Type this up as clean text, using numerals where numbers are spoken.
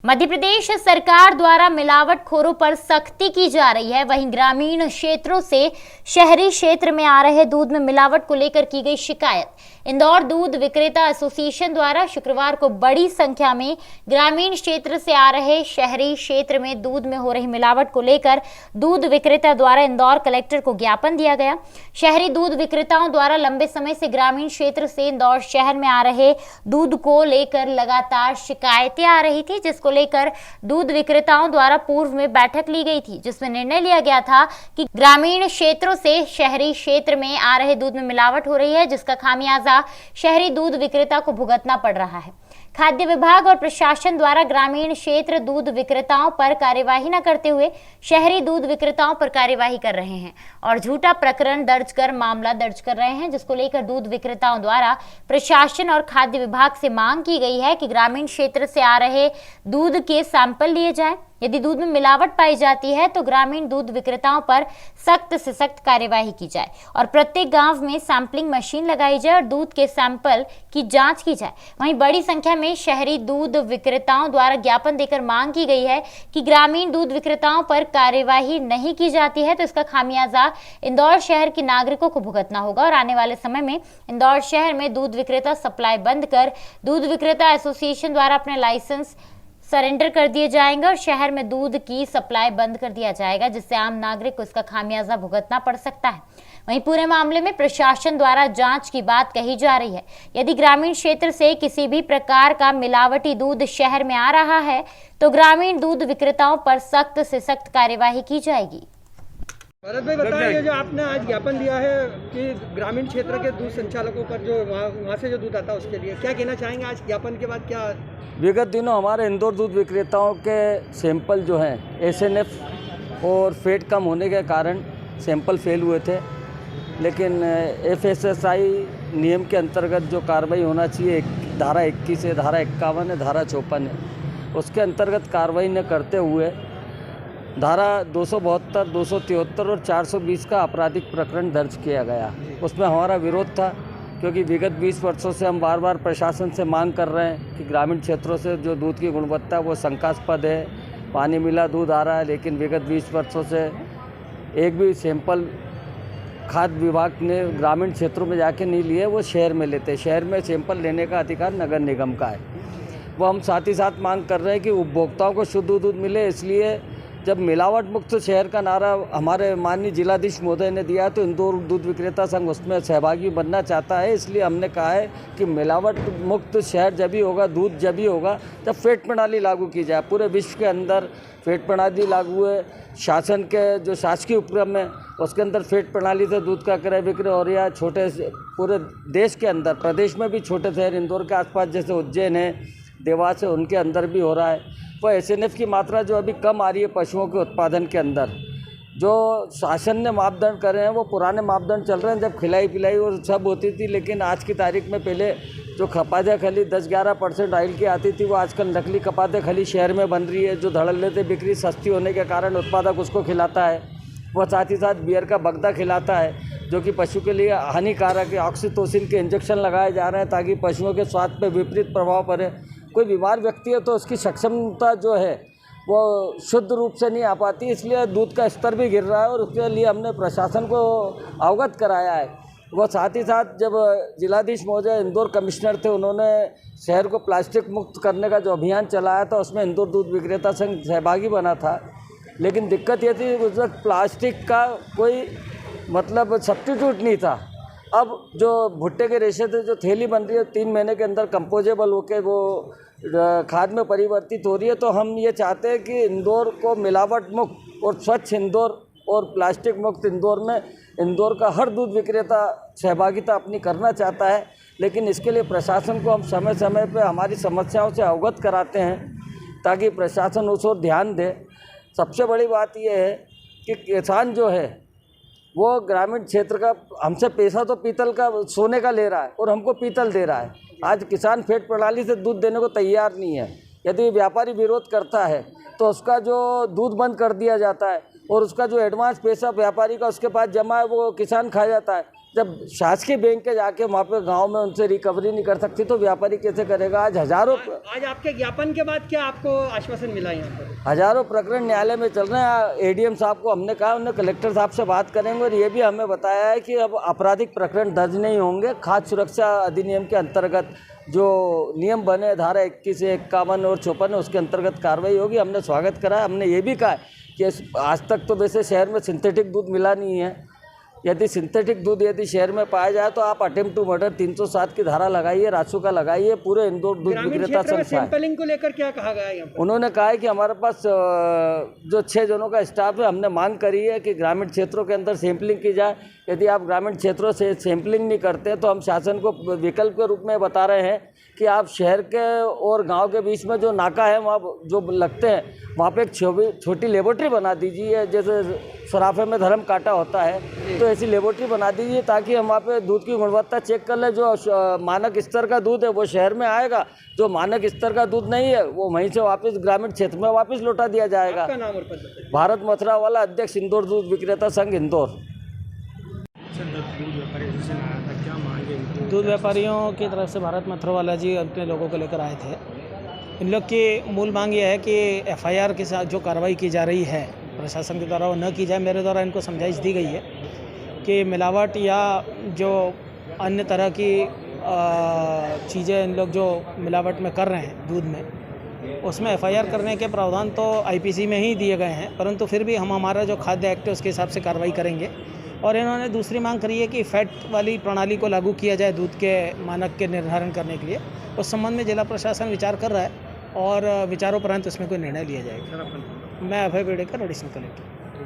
मध्य प्रदेश सरकार द्वारा मिलावटखोरों पर सख्ती की जा रही है। वहीं ग्रामीण क्षेत्रों से शहरी क्षेत्र में आ रहे दूध में मिलावट को लेकर की गई शिकायत। इंदौर दूध विक्रेता एसोसिएशन द्वारा शुक्रवार को बड़ी संख्या में ग्रामीण क्षेत्र से आ रहे शहरी क्षेत्र में दूध में हो रही मिलावट को लेकर दूध विक्रेता द्वारा इंदौर कलेक्टर को ज्ञापन दिया गया। शहरी दूध विक्रेताओं द्वारा लंबे समय से ग्रामीण क्षेत्र से इंदौर शहर में आ रहे दूध को लेकर लगातार शिकायतें आ रही थी, जिसको लेकर दूध विक्रेताओं द्वारा पूर्व में बैठक ली गई थी, जिसमें निर्णय लिया गया था कि ग्रामीण क्षेत्रों से शहरी क्षेत्र में आ रहे दूध में मिलावट हो रही है, जिसका खामियाजा शहरी दूध विक्रेता को भुगतना पड़ रहा है। खाद्य विभाग और प्रशासन द्वारा ग्रामीण क्षेत्र दूध विक्रेताओं पर कार्यवाही न करते हुए शहरी दूध विक्रेताओं पर कार्यवाही कर रहे हैं और झूठा प्रकरण दर्ज कर मामला दर्ज कर रहे हैं, जिसको लेकर दूध विक्रेताओं द्वारा प्रशासन और खाद्य विभाग से मांग की गई है कि ग्रामीण क्षेत्र से आ रहे दूध के सैंपल लिए जाएं। यदि दूध में मिलावट पाई जाती है तो ग्रामीण दूध विक्रेताओं पर सख्त से सख्त कार्यवाही की जाए और प्रत्येक गांव में सैंपलिंग मशीन लगाई जाए और दूध के सैंपल की जांच की जाए। वहीं बड़ी संख्या में शहरी दूध विक्रेताओं द्वारा ज्ञापन देकर मांग की गई है कि ग्रामीण दूध विक्रेताओं पर कार्यवाही नहीं की जाती है तो इसका खामियाजा इंदौर शहर के नागरिकों को भुगतना होगा और आने वाले समय में इंदौर शहर में दूध विक्रेता सप्लाई बंद कर दूध विक्रेता एसोसिएशन द्वारा अपने लाइसेंस सरेंडर कर दिए जाएंगे और शहर में दूध की सप्लाई बंद कर दिया जाएगा, जिससे आम नागरिक को इसका खामियाजा भुगतना पड़ सकता है। वहीं पूरे मामले में प्रशासन द्वारा जांच की बात कही जा रही है। यदि ग्रामीण क्षेत्र से किसी भी प्रकार का मिलावटी दूध शहर में आ रहा है तो ग्रामीण दूध विक्रेताओं पर सख्त से सख्त कार्यवाही की जाएगी। भरत भाई बताइए, जो आपने आज ज्ञापन दिया है कि ग्रामीण क्षेत्र के दूध संचालकों पर जो वहाँ से जो दूध आता है उसके लिए क्या कहना चाहेंगे आज ज्ञापन के बाद? क्या विगत दिनों हमारे इंदौर दूध विक्रेताओं के सैंपल जो हैं एसएनएफ और फैट कम होने के कारण सैंपल फेल हुए थे, लेकिन एफएसएसआई नियम के अंतर्गत जो कार्रवाई होना चाहिए, धारा 21 है, धारा 51 है, धारा 54 है, उसके अंतर्गत कार्रवाई न करते हुए धारा 272, 273 और 420 का आपराधिक प्रकरण दर्ज किया गया। उसमें हमारा विरोध था, क्योंकि विगत 20 वर्षों से हम बार बार प्रशासन से मांग कर रहे हैं कि ग्रामीण क्षेत्रों से जो दूध की गुणवत्ता वो शंकास्पद है, पानी मिला दूध आ रहा है, लेकिन विगत 20 वर्षों से एक भी सैंपल खाद्य विभाग ने ग्रामीण क्षेत्रों में जाके नहीं लिए, वो शहर में लेते। शहर में सैंपल लेने का अधिकार नगर निगम का है। वो हम साथ ही साथ मांग कर रहे हैं कि उपभोक्ताओं को शुद्ध दूध मिले। इसलिए जब मिलावट मुक्त शहर का नारा हमारे माननीय जिलाधीश महोदय ने दिया तो इंदौर दूध विक्रेता संघ उसमें सहभागी बनना चाहता है। इसलिए हमने कहा है कि मिलावट मुक्त शहर जब ही होगा, दूध जब ही होगा जब फैट प्रणाली लागू की जाए। पूरे विश्व के अंदर फैट प्रणाली लागू है। शासन के जो शासकीय उपक्रम है उसके अंदर फैट प्रणाली से दूध का क्रय विक्रय हो रहा है। छोटे पूरे देश के अंदर, प्रदेश में भी छोटे शहर इंदौर के आसपास जैसे उज्जैन है, देवास है, उनके अंदर भी हो रहा है। वो एसएनएफ की मात्रा जो अभी कम आ रही है पशुओं के उत्पादन के अंदर, जो शासन ने मापदंड करे हैं वो पुराने मापदंड चल रहे हैं, जब खिलाई पिलाई और सब होती थी। लेकिन आज की तारीख में पहले जो खपाते खली 10-11% ऑयल की आती थी, वो आजकल नकली खपाते खली शहर में बन रही है, जो धड़ल्ले लेते बिक्री सस्ती होने के कारण उत्पादक उसको खिलाता है। वह साथ ही साथ बियर का बगदा खिलाता है, जो कि पशु के लिए हानिकारक है। ऑक्सीटोसिन के इंजेक्शन लगाए जा रहे हैं ताकि पशुओं के स्वास्थ्य पर विपरीत प्रभाव पड़े। कोई बीमार व्यक्ति है तो उसकी सक्षमता जो है वो शुद्ध रूप से नहीं आ पाती, इसलिए दूध का स्तर भी गिर रहा है और उसके लिए हमने प्रशासन को अवगत कराया है। वो साथ ही साथ जब जिलाधीश महोदय इंदौर कमिश्नर थे, उन्होंने शहर को प्लास्टिक मुक्त करने का जो अभियान चलाया था उसमें इंदौर दूध विक्रेता संघ सहभागी बना था। लेकिन दिक्कत ये थी उस वक्त प्लास्टिक का कोई मतलब सब्स्टिट्यूट नहीं था। अब जो भुट्टे के रेशे से जो थैली बन रही है 3 महीने के अंदर कंपोजेबल होकर वो खाद में परिवर्तित हो रही है। तो हम ये चाहते हैं कि इंदौर को मिलावट मुक्त और स्वच्छ इंदौर और प्लास्टिक मुक्त इंदौर में इंदौर का हर दूध विक्रेता सहभागिता अपनी करना चाहता है। लेकिन इसके लिए प्रशासन को हम समय समय पर हमारी समस्याओं से अवगत कराते हैं ताकि प्रशासन उस ओर ध्यान दे। सबसे बड़ी बात यह है कि किसान जो है वो ग्रामीण क्षेत्र का हमसे पैसा तो पीतल का, सोने का ले रहा है और हमको पीतल दे रहा है। आज किसान फैट प्रणाली से दूध देने को तैयार नहीं है। यदि व्यापारी विरोध करता है तो उसका जो दूध बंद कर दिया जाता है। और उसका जो एडवांस पैसा व्यापारी का उसके पास जमा है वो किसान खा जाता है। जब शासकीय बैंक के जाके वहाँ पे गांव में उनसे रिकवरी नहीं कर सकती तो व्यापारी कैसे करेगा। आज आज आपके ज्ञापन के बाद क्या आपको आश्वासन मिला यहाँ पर? हजारों प्रकरण न्यायालय में चल रहे हैं। एडीएम साहब को हमने कहा, उन्हें कलेक्टर साहब से बात करेंगे और ये भी हमें बताया है कि अब आपराधिक प्रकरण दर्ज नहीं होंगे। खाद्य सुरक्षा अधिनियम के अंतर्गत जो नियम बने धारा 21, 51 और 54 उसके अंतर्गत कार्रवाई होगी। हमने स्वागत करा है। हमने ये भी कहा है कि आज तक तो वैसे शहर में सिंथेटिक दूध मिला नहीं है। यदि सिंथेटिक दूध यदि शहर में पाया जाए तो आप अटेम्प्ट टू मर्डर 307 की धारा लगाइए, रासुका लगाइए। पूरे इंदौर दूध विक्रेता संघ है। सैंपलिंग को लेकर क्या कहा गया है? उन्होंने कहा है कि हमारे पास जो 6 जनों का स्टाफ है, हमने मांग करी है कि ग्रामीण क्षेत्रों के अंदर सैंपलिंग की जाए। यदि आप ग्रामीण क्षेत्रों से सैंपलिंग नहीं करते तो हम शासन को विकल्प के रूप में बता रहे हैं कि आप शहर के और गांव के बीच में जो नाका है वहाँ जो लगते हैं वहाँ पे एक छोटी लेबोरेटरी बना दीजिए। जैसे सराफे में धर्म काटा होता है तो ऐसी लेबोरेटरी बना दीजिए ताकि हम वहाँ पे दूध की गुणवत्ता चेक कर लें। जो मानक स्तर का दूध है वो शहर में आएगा, जो मानक स्तर का दूध नहीं है वो वहीं से वापस ग्रामीण क्षेत्र में वापस लौटा दिया जाएगा। आपका नाम और पद? भारत मथुरावाला, अध्यक्ष इंदौर दूध विक्रेता संघ इंदौर। दूध व्यापारियों की तरफ से भारत मथुरावाला जी अपने लोगों को लेकर आए थे। इन लोग की मूल मांग यह है कि एफआईआर के साथ जो कार्रवाई की जा रही है प्रशासन के द्वारा वो न की जाए। मेरे द्वारा इनको समझाइश दी गई है कि मिलावट या जो अन्य तरह की चीज़ें इन लोग जो मिलावट में कर रहे हैं दूध में, उसमें एफआईआर करने के प्रावधान तो आईपीसी में ही दिए गए हैं, परंतु फिर भी हम हमारा जो खाद्य एक्ट है उसके हिसाब से कार्रवाई करेंगे। और इन्होंने दूसरी मांग करी है कि फैट वाली प्रणाली को लागू किया जाए दूध के मानक के निर्धारण करने के लिए। उस संबंध में जिला प्रशासन विचार कर रहा है और विचारोपरांत उसमें कोई निर्णय लिया जाएगा। मैं अभय बेड़ेकर, एडिशनल कलेक्टर।